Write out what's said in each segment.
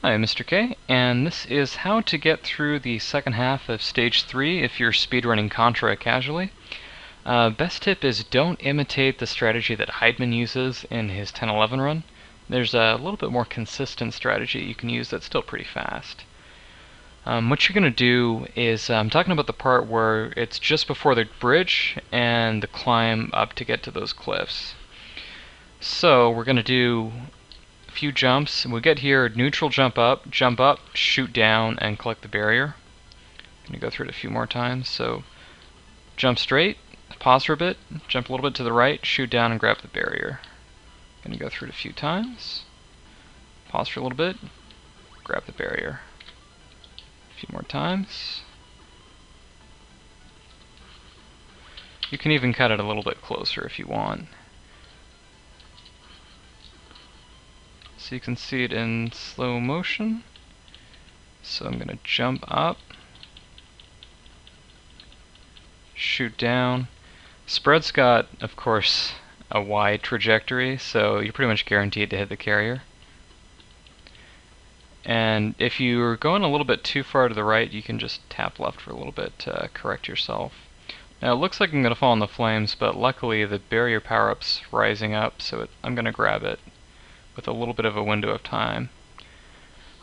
Hi, Mr. K, and this is how to get through the second half of Stage 3 if you're speedrunning Contra casually. Best tip is don't imitate the strategy that Heidman uses in his 1011 run. There's a little bit more consistent strategy you can use that's still pretty fast. What you're going to do is, I'm talking about the part where it's just before the bridge and the climb up to get to those cliffs. So we're going to do few jumps. We'll get here, neutral jump up, shoot down, and collect the barrier. I'm going to go through it a few more times. So jump straight, pause for a bit, jump a little bit to the right, shoot down and grab the barrier. I'm going to go through it a few times, pause for a little bit, grab the barrier. A few more times. You can even cut it a little bit closer if you want. So you can see it in slow motion. So I'm going to jump up, shoot down. Spread's got, of course, a wide trajectory, so you're pretty much guaranteed to hit the carrier. And if you're going a little bit too far to the right, you can just tap left for a little bit to correct yourself. Now it looks like I'm going to fall in the flames, but luckily the barrier power-up's rising up, so I'm going to grab it with a little bit of a window of time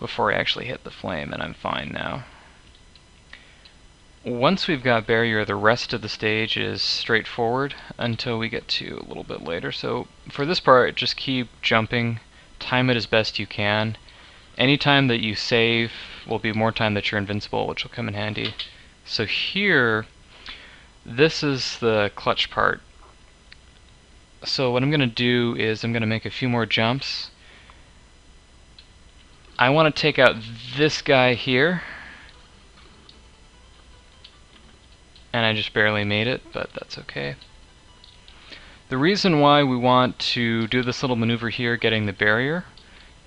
before I actually hit the flame, and I'm fine now. Once we've got barrier, the rest of the stage is straightforward until we get to a little bit later. So for this part, just keep jumping, time it as best you can. Any time that you save will be more time that you're invincible, which will come in handy. So here, this is the clutch part. So what I'm going to do is I'm going to make a few more jumps. I want to take out this guy here. And I just barely made it, but that's okay. The reason why we want to do this little maneuver here, getting the barrier,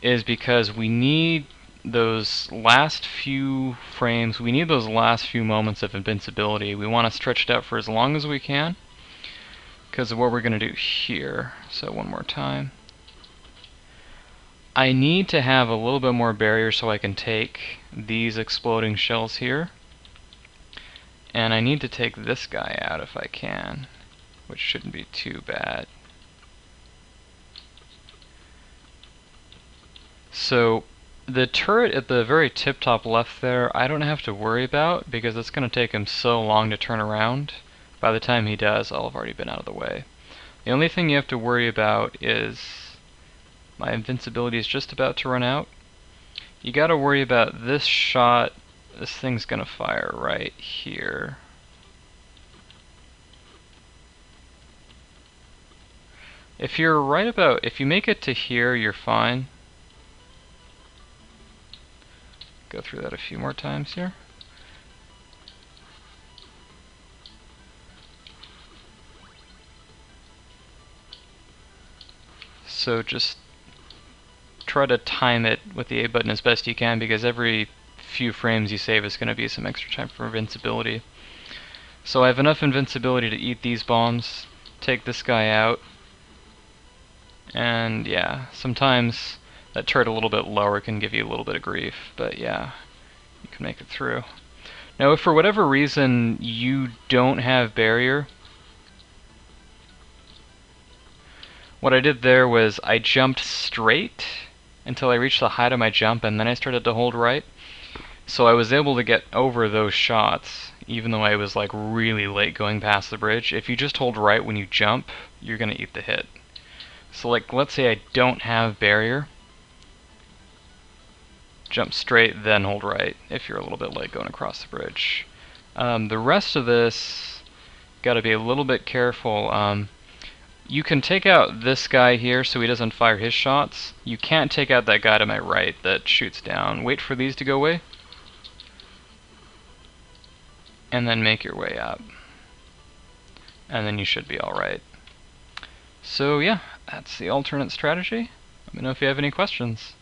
is because we need those last few frames, we need those last few moments of invincibility. We want to stretch it out for as long as we can because of what we're going to do here. So one more time. I need to have a little bit more barrier so I can take these exploding shells here. And I need to take this guy out if I can, which shouldn't be too bad. So the turret at the very tip-top left there, I don't have to worry about because it's going to take him so long to turn around. By the time he does, I'll have already been out of the way. The only thing you have to worry about is my invincibility is just about to run out. You got to worry about this shot. This thing's going to fire right here. If you make it to here, you're fine. Go through that a few more times here. So just try to time it with the A button as best you can, because every few frames you save is going to be some extra time for invincibility. So I have enough invincibility to eat these bombs, take this guy out, and yeah, sometimes that turret a little bit lower can give you a little bit of grief, but yeah, you can make it through. Now if for whatever reason you don't have barrier, what I did there was I jumped straight until I reached the height of my jump, and then I started to hold right. So I was able to get over those shots, even though I was like really late going past the bridge. If you just hold right when you jump, you're going to eat the hit. So like, let's say I don't have barrier. Jump straight, then hold right if you're a little bit late going across the bridge. The rest of this, got to be a little bit careful. You can take out this guy here so he doesn't fire his shots. You can't take out that guy to my right that shoots down. Wait for these to go away, and then make your way up. And then you should be alright. So yeah, that's the alternate strategy. Let me know if you have any questions.